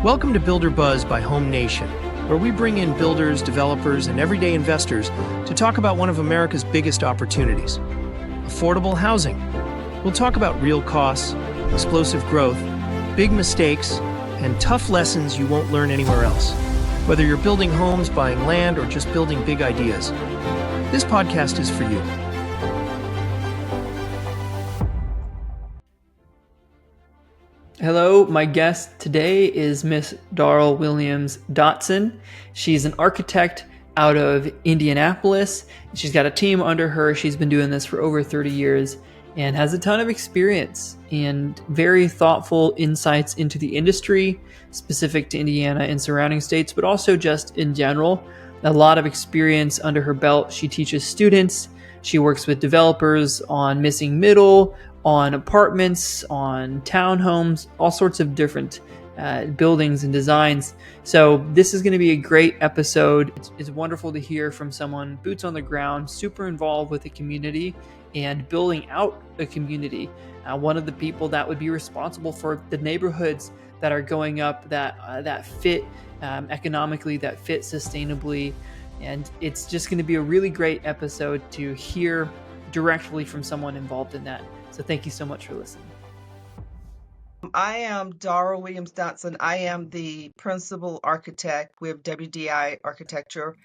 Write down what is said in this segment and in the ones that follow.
Welcome to Builder Buzz by Home Nation, where we bring in builders, developers, and everyday investors to talk about one of America's biggest opportunities, affordable housing. We'll talk about real costs, explosive growth, big mistakes, and tough lessons you won't learn anywhere else. Whether you're building homes, buying land, or just building big ideas, this podcast is for you. Hello, my guest today is Miss Daryl Williams-Dotson. She's an architect out of Indianapolis. She's got a team under her. She's been doing this for over 30 years and has a ton of experience and very thoughtful insights into the industry, specific to Indiana and surrounding states, but also just in general. A lot of experience under her belt. She teaches students. She works with developers on missing middle, on apartments, on townhomes, all sorts of different buildings and designs. So this is going to be a great episode. It's wonderful to hear from someone boots on the ground, super involved with the community and building out a community. One of the people that would be responsible for the neighborhoods that are going up, that fit economically, that fit sustainably. And it's just going to be a really great episode to hear directly from someone involved in that. So thank you so much for listening. I am Daryl Williams-Dotson. I am the principal architect with WDI Architecture.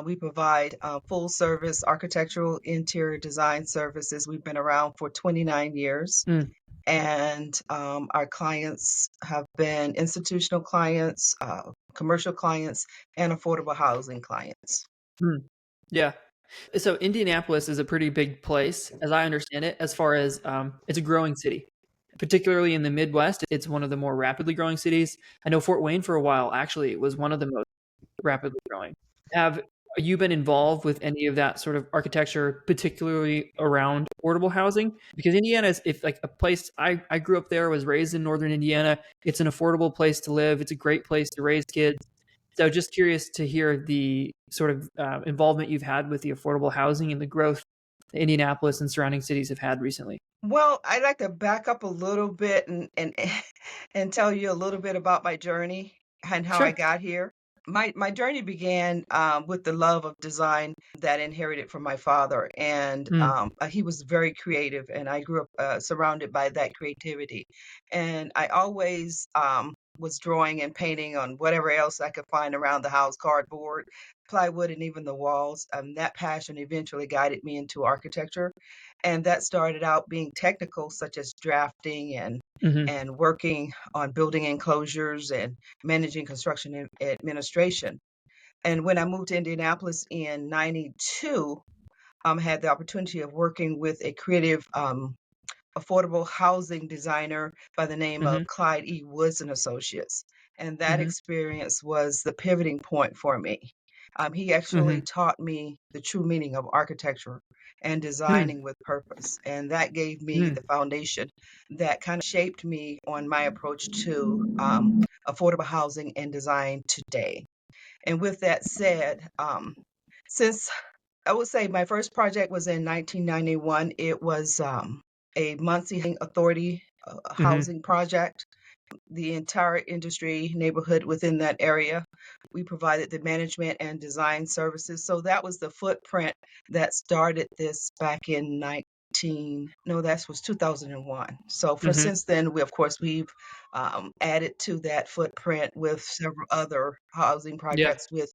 We provide full service architectural interior design services. We've been around for 29 years. And our clients have been institutional clients, commercial clients, and affordable housing clients. Yeah. So Indianapolis is a pretty big place, as I understand it, as far as it's a growing city, particularly in the Midwest. It's one of the more rapidly growing cities. I know Fort Wayne for a while, actually, was one of the most rapidly growing. Have you been involved with any of that sort of architecture, particularly around affordable housing? Because Indiana is a place, I grew up there, was raised in Northern Indiana. It's an affordable place to live. It's a great place to raise kids. So just curious to hear the sort of involvement you've had with the affordable housing and the growth that Indianapolis and surrounding cities have had recently. Well, I'd like to back up a little bit and tell you a little bit about my journey and how I got here. My journey began with the love of design that I inherited from my father, and he was very creative, and I grew up surrounded by that creativity. And I always was drawing and painting on whatever else I could find around the house, cardboard, plywood, and even the walls. That passion eventually guided me into architecture. And that started out being technical, such as drafting and working on building enclosures and managing construction administration. And when I moved to Indianapolis in '92, I had the opportunity of working with a creative affordable housing designer by the name of Clyde E. Woods and Associates. And that experience was the pivoting point for me. He actually taught me the true meaning of architecture and designing with purpose. And that gave me the foundation that kind of shaped me on my approach to affordable housing and design today. And with that said, since I would say my first project was in 1991, it was a Muncie Authority housing project. The entire industry neighborhood within that area. We provided the management and design services. So that was the footprint that started this back in 2001. So since then, we've added to that footprint with several other housing projects with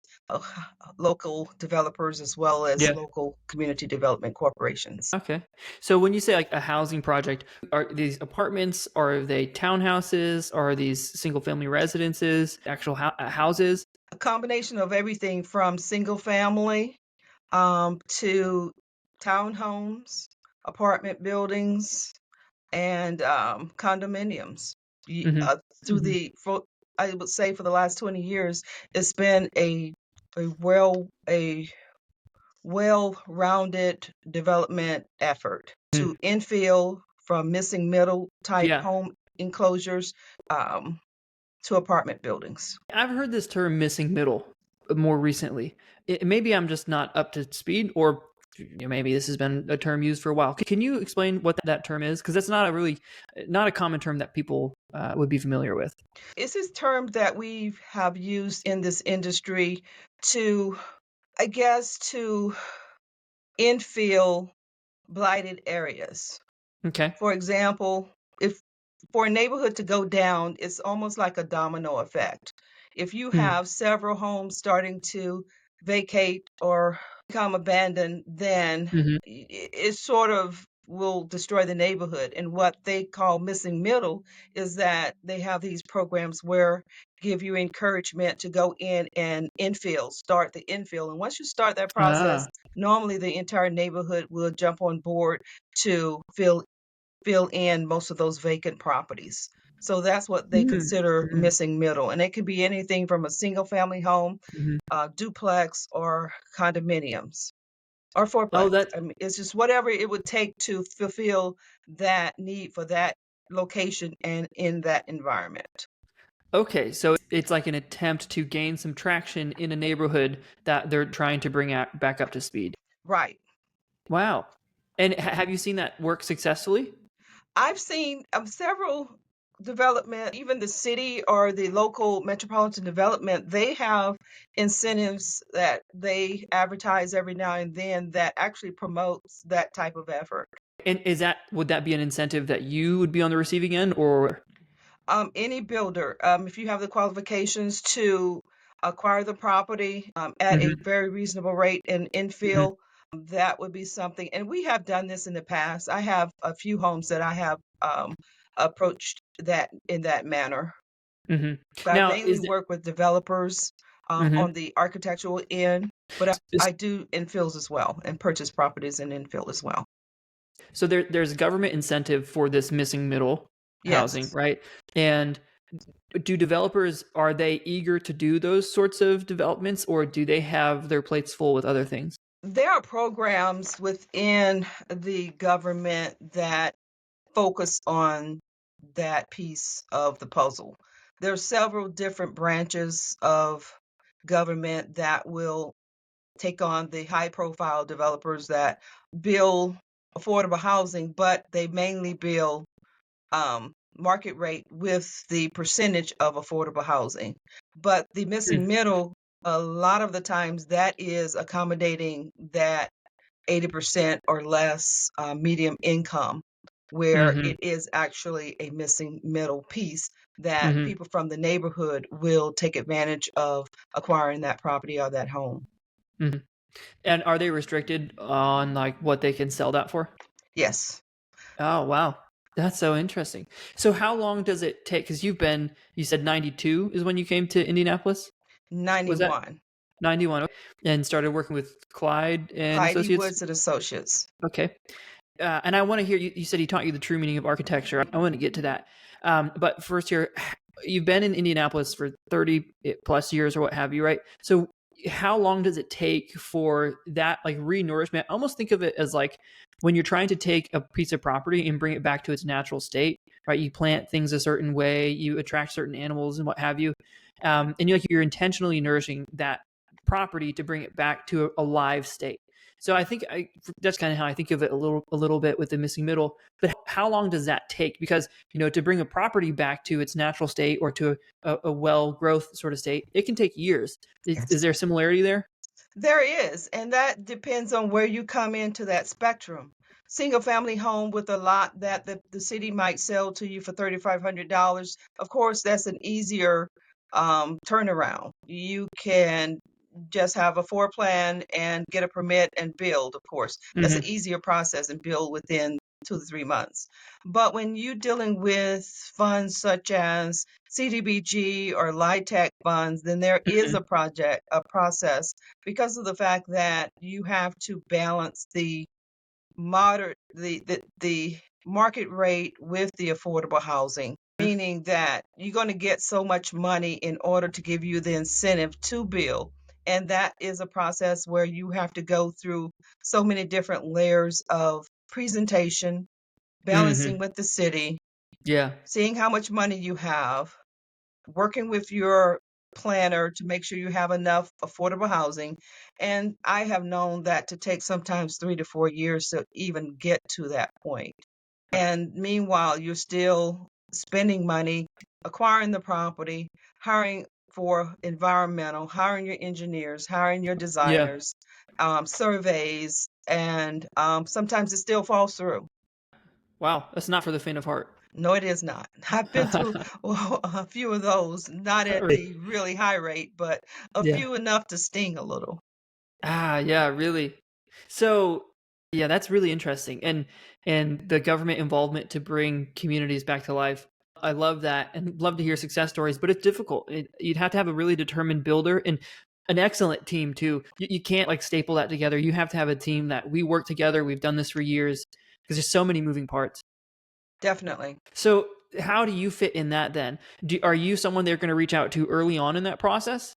local developers as well as local community development corporations. Okay. So when you say like a housing project, are these apartments, are they townhouses, are these single family residences, actual houses? A combination of everything from single family to townhomes, apartment buildings, and condominiums. I would say for the last 20 years, it's been a well-rounded development effort to infill from missing middle type home enclosures to apartment buildings. I've heard this term missing middle more recently. Maybe I'm just not up to speed, or maybe this has been a term used for a while. Can you explain what that term is? Because that's not a common term that people would be familiar with. It's this term that we have used in this industry to, I guess, to infill blighted areas. Okay. For example, if for a neighborhood to go down, it's almost like a domino effect. If you Hmm. have several homes starting to vacate or become abandoned, then Mm-hmm. it sort of will destroy the neighborhood. And what they call missing middle is that they have these programs where give you encouragement to go in and infill, start the infill. And once you start that process, Ah. normally the entire neighborhood will jump on board to fill in most of those vacant properties. So that's what they consider Mm-hmm. missing middle. And it could be anything from a single family home, Mm-hmm. duplex, or condominiums or Oh, fourplex. that I mean, it's just whatever it would take to fulfill that need for that location and in that environment. okay. So it's like an attempt to gain some traction in a neighborhood that they're trying to bring back up to speed. Right. Wow. And have you seen that work successfully? I've seen several development, even the city or the local metropolitan development, they have incentives that they advertise every now and then that actually promotes that type of effort. And would that be an incentive that you would be on the receiving end, or? Any builder, if you have the qualifications to acquire the property at a Mm-hmm. very reasonable rate and Mm-hmm. infill, that would be something. And we have done this in the past. I have a few homes that I have approached that in that manner. Mm-hmm. But I Now, mainly is there, work with developers mhm. on the architectural end, but I do infills as well and purchase properties and infill as well. So there's government incentive for this missing middle housing, Yes. right? And do developers, are they eager to do those sorts of developments, or do they have their plates full with other things? There are programs within the government that focus on that piece of the puzzle. There are several different branches of government that will take on the high profile developers that build affordable housing, but they mainly build market rate with the percentage of affordable housing. But the missing middle, a lot of the times that is accommodating that 80% or less medium income, where Mm-hmm. it is actually a missing middle piece that Mm-hmm. people from the neighborhood will take advantage of acquiring that property or that home. Mm-hmm. And are they restricted on like what they can sell that for? Yes, Oh, wow. That's so interesting. So how long does it take? Because you said 92 is when you came to Indianapolis? Was that 91. 91? And started working with Clyde and Heidi Associates? Woods and Associates. Okay. And I want to hear you said he taught you the true meaning of architecture. I want to get to that. But first here, you've been in Indianapolis for 30 plus years or what have you, right? So how long does it take for that like re-nourishment? I almost think of it as like when you're trying to take a piece of property and bring it back to its natural state, right? You plant things a certain way, you attract certain animals and what have you. And you're intentionally nourishing that property to bring it back to a live state. So I think that's kind of how I think of it a little bit with the missing middle. But how long does that take? Because to bring a property back to its natural state or to a well growth sort of state, it can take years. Is Yes. there a similarity there? There is, and that depends on where you come into that spectrum. Single family home with a lot that the city might sell to you for $3,500. Of course, that's an easier turnaround. You can just have a floor plan and get a permit and build, of course. That's an Mm-hmm. easier process and build within 2 to 3 months. But when you're dealing with funds such as CDBG or LIHTC funds, then there is Mm-hmm. a process because of the fact that you have to balance the moderate the market rate with the affordable housing, meaning that you're going to get so much money in order to give you the incentive to build. And that is a process where you have to go through so many different layers of presentation, Mm-hmm. balancing with the city, Yeah. seeing how much money you have, working with your planner to make sure you have enough affordable housing. And I have known that to take sometimes 3 to 4 years to even get to that point. And meanwhile, you're still spending money, acquiring the property, hiring for environmental, hiring your engineers, hiring your Yeah. designers, surveys, and sometimes it still falls through. Wow. That's not for the faint of heart. No, it is not. I've been through a few of those, not at Really? a really high rate, but a Yeah. few enough to sting a little. Ah, yeah, really. So, yeah, that's really interesting. And the government involvement to bring communities back to life. I love that and love to hear success stories, but it's difficult. You'd have to have a really determined builder and an excellent team too. You can't like staple that together. You have to have a team that we work together. We've done this for years because there's so many moving parts. Definitely. So, how do you fit in that then? Are you someone they're going to reach out to early on in that process?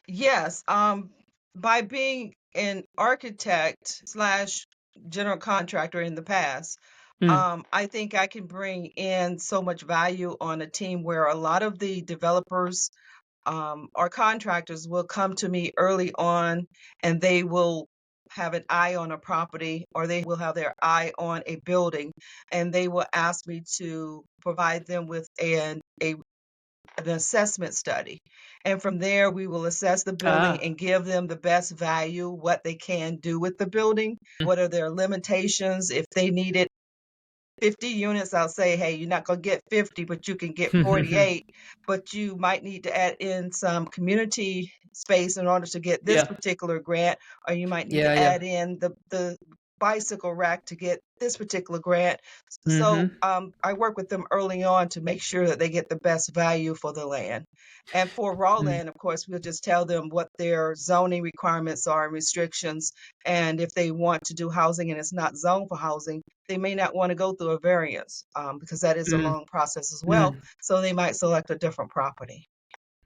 Yes, by being an architect slash general contractor in the past, Mm. I think I can bring in so much value on a team where a lot of the developers or contractors will come to me early on and they will have an eye on a property or they will have their eye on a building and they will ask me to provide them with an assessment study. And from there, we will assess the building Ah. and give them the best value, what they can do with the building, what are their limitations. If they needed 50 units, I'll say, hey, you're not going to get 50, but you can get 48. But you might need to add in some community space in order to get this Yeah. particular grant, or you might need Yeah, to yeah. add in the bicycle rack to get this particular grant. So Mhm. I work with them early on to make sure that they get the best value for the land. And for raw Mm. land, of course, we'll just tell them what their zoning requirements are and restrictions. And if they want to do housing and it's not zoned for housing, they may not want to go through a variance because that is a Mm. long process as well. Mm. So they might select a different property.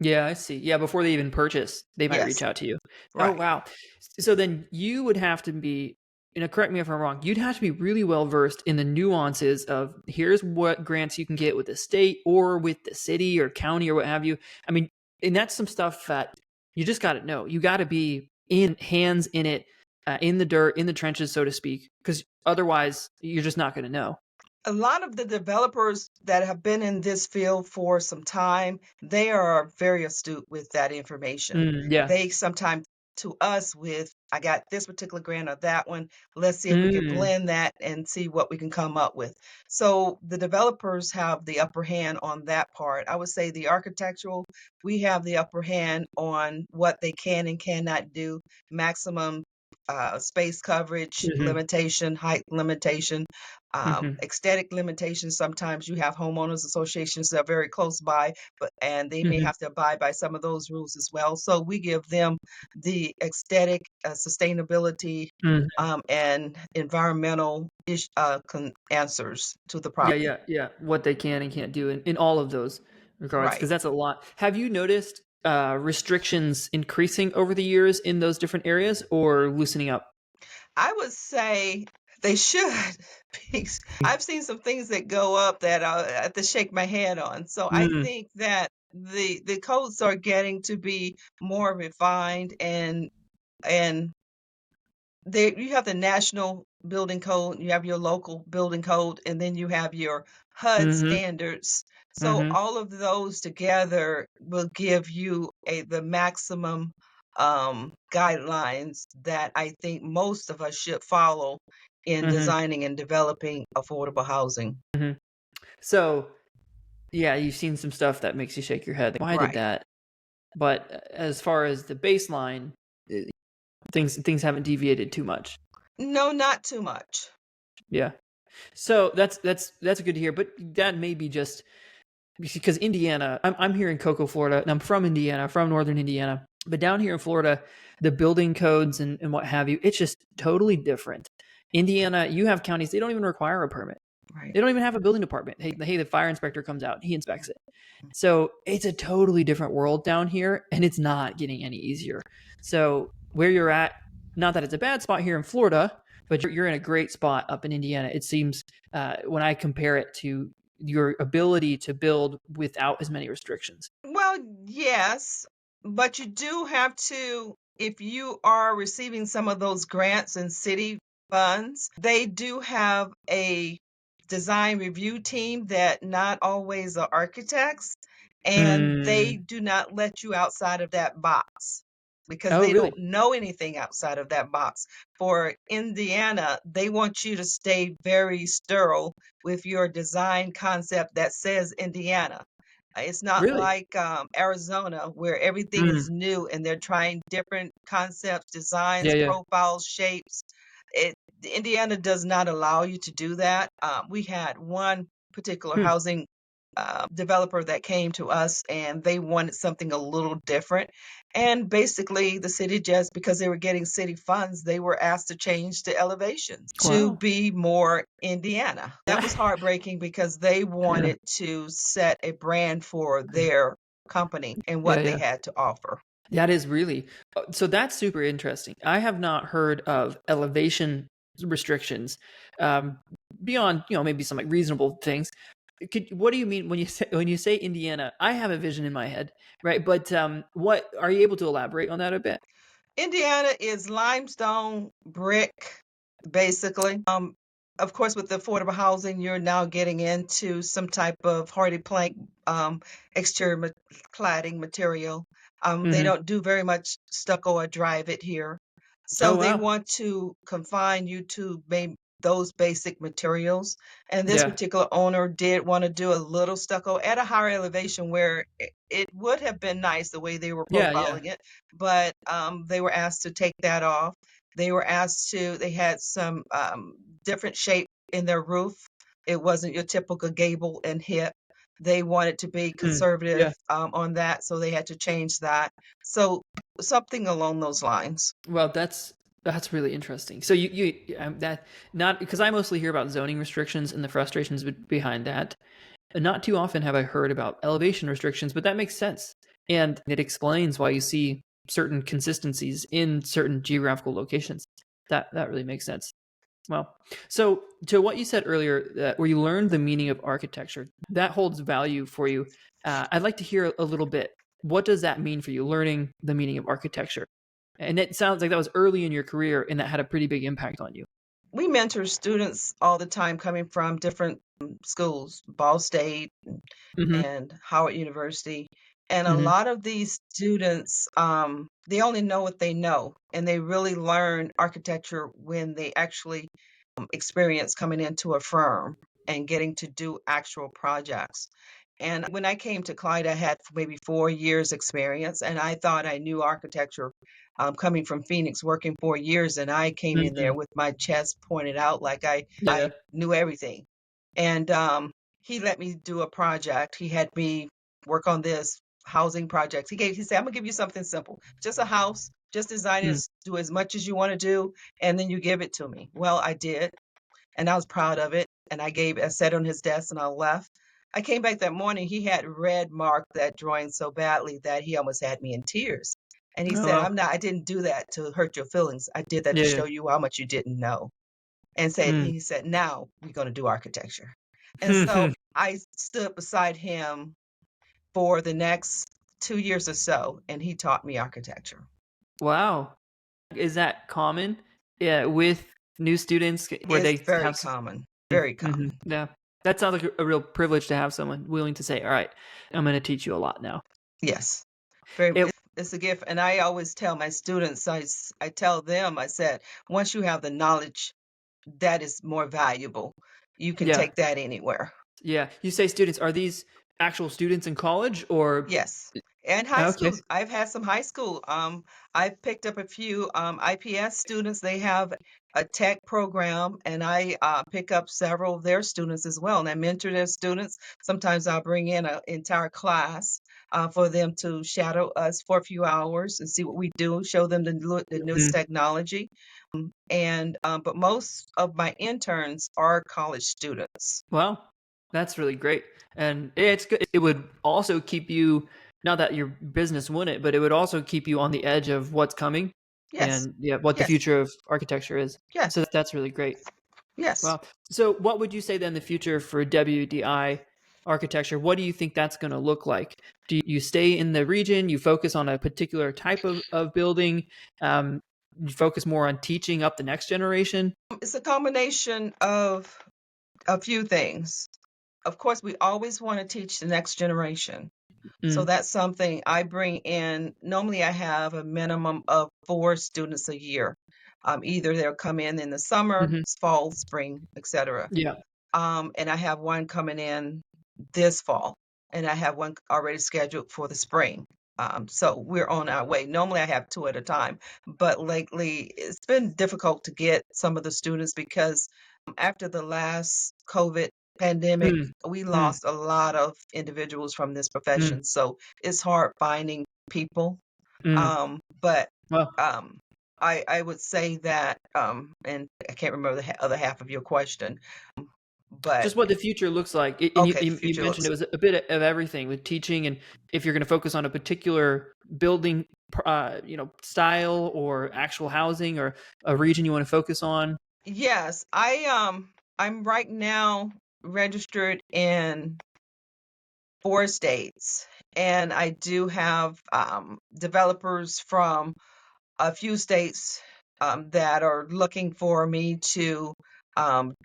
Yeah, I see. Yeah, before they even purchase, they might reach Yes, out to you. Oh, right. wow. So then you would have to be, correct me if I'm wrong, you'd have to be really well versed in the nuances of here's what grants you can get with the state or with the city or county or what have you. I mean, and that's some stuff that you just got to know. You got to be in hands in it, in the dirt, in the trenches, so to speak, because otherwise you're just not going to know. A lot of the developers that have been in this field for some time, they are very astute with that information. Mm, yeah. They sometimes to us with, I got this particular grant or that one. Let's see if we can Mm, blend that and see what we can come up with. So the developers have the upper hand on that part. I would say the architectural, we have the upper hand on what they can and cannot do, maximum space coverage hmm limitation, height limitation, hmm aesthetic limitations. Sometimes you have homeowners associations that are very close by, and they may hmm have to abide by some of those rules as well. So we give them the aesthetic, sustainability, hmm and environmental answers to the Yeah, property. yeah, yeah. What they can and can't do in all of those regards, Right. because that's a lot. Have you noticed restrictions increasing over the years in those different areas or loosening up? I would say they should. because I've seen some things that go up that I have to shake my head on. So I Mm, think that the codes are getting to be more refined and there you have the national building code, you have your local building code, and then you have your HUD mm-hmm, standards. So mm-hmm, all of those together will give you the maximum guidelines that I think most of us should follow in mm-hmm, designing and developing affordable housing. hmm. So, yeah, you've seen some stuff that makes you shake your head. Like, why did Right. that? But as far as the baseline, uh, things haven't deviated too much. No, not too much. Yeah. So that's good to hear. But that may be just because Indiana, I'm here in Cocoa, Florida, and I'm from Indiana, from northern Indiana. But down here in Florida, the building codes and what have you, it's just totally different. Indiana, you have counties, they don't even require a permit. Right. They don't even have a building department. Hey, the fire inspector comes out, he inspects it. So it's a totally different world down here, and it's not getting any easier. So where you're at, not that it's a bad spot here in Florida, but you're in a great spot up in Indiana. It seems when I compare it to your ability to build without as many restrictions. Well, yes. But you do have to, if you are receiving some of those grants and city funds, they do have a design review team that not always are architects, and they Mm. do not let you outside of that box because Oh, they really? don't know anything outside of that box. For Indiana, they want you to stay very sterile with your design concept that says Indiana. It's not Really? like Arizona where everything Mm. is new and they're trying different concepts, designs, Yeah, yeah. profiles, shapes. It Indiana does not allow you to do that. We had one particular Hmm. housing developer that came to us and they wanted something a little different. And basically, the city just because they were getting city funds, they were asked to change the elevations to Wow. be more Indiana. That was That, heartbreaking because they yeah. wanted to set a brand for their company and Yeah, what they yeah. had to offer. That is really so. That's super interesting. I have not heard of elevation restrictions um, beyond, maybe some like reasonable things. What do you mean when you say Indiana? I have a vision in my head, right? But what are you able to elaborate on that a bit? Indiana is limestone brick, basically. Of course, with the affordable housing, you're now getting into some type of hardy plank exterior cladding material. They Hmm. don't do very much stucco or drive it here. Oh, So they wow. want to confine you to maybe those basic materials. And this Yeah. particular owner did want to do a little stucco at a higher elevation where it would have been nice the way they were Yeah, yeah. profiling it, but they were asked to take that off. They had some different shape in their roof. It wasn't your typical gable and hip. They wanted to be Mm. Yeah. conservative on that, so they had to change that. So something along those lines. Well, that's really interesting. So you that not because I mostly hear about zoning restrictions and the frustrations behind that. And not too often have I heard about elevation restrictions, but that makes sense. And it explains why you see certain consistencies in certain geographical locations. That really makes sense. Well, so to what you said earlier, where you learned the meaning of architecture, that holds value for you. I'd like to hear a little bit. What does that mean for you, learning the meaning of architecture? And it sounds like that was early in your career, and that had a pretty big impact on you. We mentor students all the time coming from different schools, Ball State Mm-hmm. and Howard University. And a Mm-hmm. lot of these students, they only know what they know, and they really learn architecture when they actually experience coming into a firm and getting to do actual projects. And when I came to Clyde, I had maybe 4 years experience, and I thought I knew architecture. Coming from Phoenix, working 4 years, and I came in Mm-hmm. there with my chest pointed out like Yeah. I knew everything. And he let me do a project. He had me work on this housing project. He said, I'm gonna give you something simple, just a house, just design it, Mm. do as much as you want to do, and then you give it to me. Well, I did, and I was proud of it. And I sat on his desk and I left. I came back that morning. He had red marked that drawing so badly that he almost had me in tears. And he Oh, said, well. I didn't do that to hurt your feelings. I did that to Yeah. Yeah. show you how much you didn't know. Mm. He said, now we're going to do architecture. And so I stood beside him for the next 2 years or so, and he taught me architecture. Wow. Is that common? Yeah, with new students where It's they very have common, very hmm. common. Yeah. That sounds like a real privilege to have someone willing to say, "All right, I'm going to teach you a lot now." Yes, very. It It's a gift, and I always tell my students, I tell them, I said, once you have the knowledge, that is more valuable. You can yeah. take that anywhere. Yeah. You say students, are these actual students in college or Yes. And high okay. schools. I've had some high school. I've picked up a few IPS students. They have a tech program, and I pick up several of their students as well. And I mentor their students. Sometimes I'll bring in an entire class for them to shadow us for a few hours and see what we do, show them the newest Mhm. technology. But most of my interns are college students. Well, that's really great. And it's good. It would also keep you, not that your business wouldn't, but it would also keep you on the edge of what's coming Yes, and yeah, what the yes, future of architecture is. yes, So that's really great. yes. Wow. So what would you say then the future for WDI? architecture, what do you think that's going to look like? Do you stay in the region? You focus on a particular type of building? You focus more on teaching up the next generation? It's a combination of a few things. Of course, we always want to teach the next generation. So Mm, that's something I bring in. Normally, I have a minimum of 4 students a year. Either they'll come in the summer, hmm fall, spring, etc. Yeah. And I have one coming in this fall, and I have one already scheduled for the spring. So we're on our way. Normally, I have two at a time, but lately it's been difficult to get some of the students because after the last COVID pandemic, Mm, we mm, lost a lot of individuals from this mm, profession. So it's hard finding people. mm. But Well, um, I would say that, and I can't remember the other half of your question, but just what the future looks like. And you, okay, the you future mentioned looks it was a bit of everything with teaching, and if you're going to focus on a particular building, style or actual housing or a region you want to focus on. yes, I'm right now registered in 4 states, and I do have developers from a few states that are looking for me to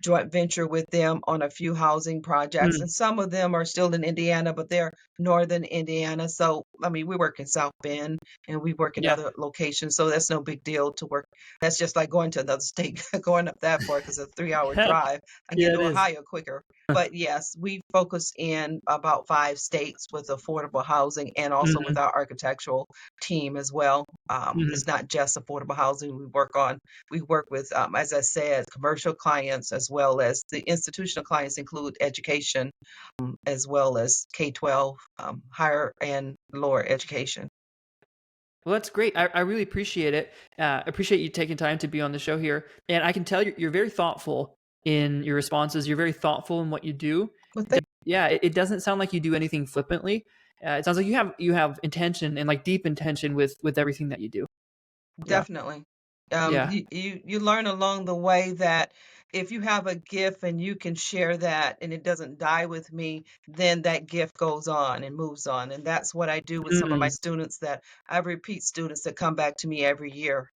joint venture with them on a few housing projects. Mm, And some of them are still in Indiana, but they're northern Indiana. So, I mean, we work in South Bend and we work in yeah, other locations. So that's no big deal to work. That's just like going to another state, going up that far because it's a 3 hour drive. I yeah, get it to is. Ohio quicker. But yes, we focus in about 5 states with affordable housing and also with hmm our architectural team as well. hmm It's not just affordable housing. We work with, as I said, commercial clients as well as the institutional clients include education, as well as K-12, higher and lower education. Well, that's great. I really appreciate it. I appreciate you taking time to be on the show here. And I can tell you're very thoughtful in your responses. You're very thoughtful in what you do. Well, thank Yeah, it doesn't sound like you do anything flippantly. It sounds like you have intention and like deep intention with everything that you do. Yeah, Definitely. yeah, You learn along the way that if you have a gift and you can share that and it doesn't die with me, then that gift goes on and moves on. And that's what I do with some of my mm, students that I have repeat students that come back to me every year.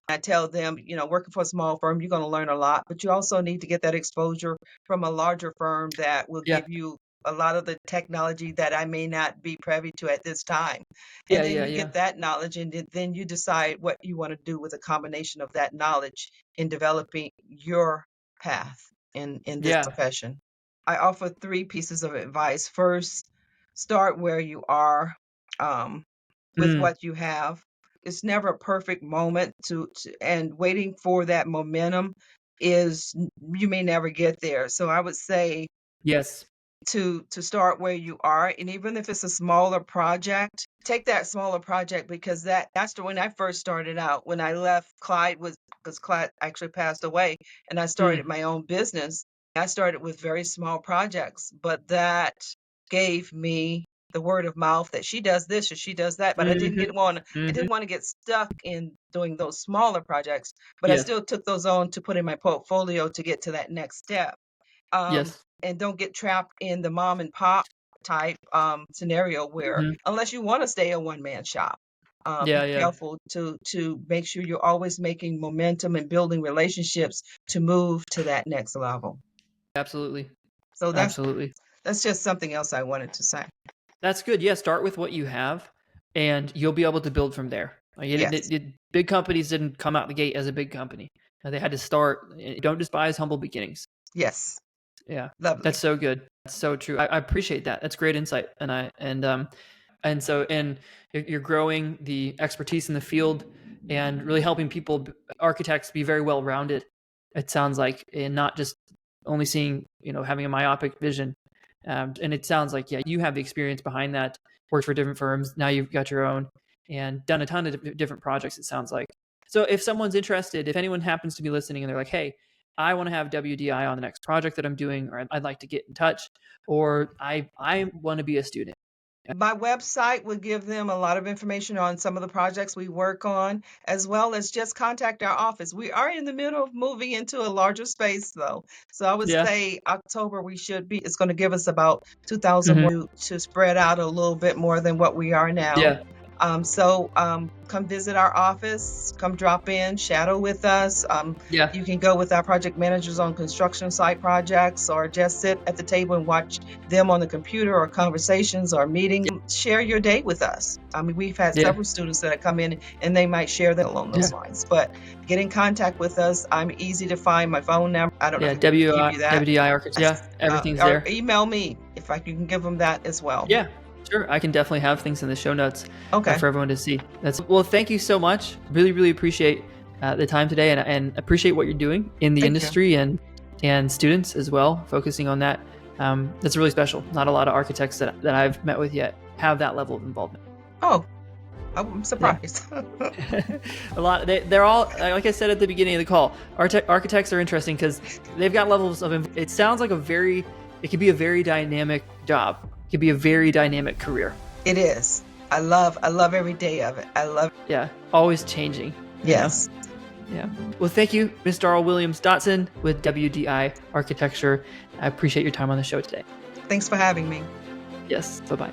I tell them, working for a small firm, you're going to learn a lot, but you also need to get that exposure from a larger firm that will yeah, give you a lot of the technology that I may not be privy to at this time. And yeah, then yeah, you yeah, get that knowledge, and then you decide what you want to do with a combination of that knowledge in developing your path in this yeah. profession. I offer 3 pieces of advice. First, start where you are, um, with Mm, what you have. It's never a perfect moment and waiting for that momentum is you may never get there. So I would say yes. to start where you are, and even if it's a smaller project, take that smaller project because when I first started out. When I left, Clyde was because Clyde actually passed away, and I started Mm, my own business. I started with very small projects, but that gave me the word of mouth that she does this or she does that. But hmm I hmm didn't want to get stuck in doing those smaller projects, but I Yes, still took those on to put in my portfolio to get to that next step. yes. And don't get trapped in the mom and pop type scenario where hmm unless you want to stay a one man shop, be Yeah, yeah. careful to make sure you're always making momentum and building relationships to move to that next level. Absolutely, So absolutely. that's just something else I wanted to say. That's good. Yeah, start with what you have, and you'll be able to build from there. Like Yes, big companies didn't come out the gate as a big company. They had to start. Don't despise humble beginnings. yes, Yeah, that's lovely. so good. That's so true. I appreciate that. That's great insight. And you're growing the expertise in the field and really helping people, architects, be very well rounded. It sounds like, and not just only seeing, having a myopic vision. And it sounds like, yeah, you have the experience behind that. Worked for different firms. Now you've got your own and done a ton of different projects. It sounds like. So if someone's interested, if anyone happens to be listening and they're like, hey, I want to have WDI on the next project that I'm doing, or I'd like to get in touch, or I want to be a student. My website will give them a lot of information on some of the projects we work on, as well as just contact our office. We are in the middle of moving into a larger space, though. So I would Yeah. say October we should be, it's going to give us about 2,000 Hmm. more to spread out a little bit more than what we are now. Yeah. Come visit our office, come drop in, shadow with us. Yeah. You can go with our project managers on construction site projects, or just sit at the table and watch them on the computer, or conversations or meetings. Share your day with us. I mean, we've had Yeah. several students that have come in and they might share that along those Yeah. lines. But get in contact with us. I'm easy to find. My phone number, I don't know Yeah. if I can give you that. WDI architect. Yeah. Everything's Or there. email me if you can give them that as well. Yeah. Sure. I can definitely have things in the show notes Okay. for everyone to see. Well, thank you so much. Really, really appreciate the time today, and appreciate what you're doing in the Thank you. industry and students as well, focusing on that. That's really special. Not a lot of architects that I've met with yet have that level of involvement. Oh, I'm surprised. A lot. They're all, like I said at the beginning of the call, architects are interesting because they've got levels of. It sounds like it could be a very dynamic job. It could be a very dynamic career. It is. I love every day of it. I love. Yeah, always changing. Yes. Yeah. Well, thank you, Ms. Daryl Williams-Dotson with WDI Architecture. I appreciate your time on the show today. Thanks for having me. Yes. Bye-bye.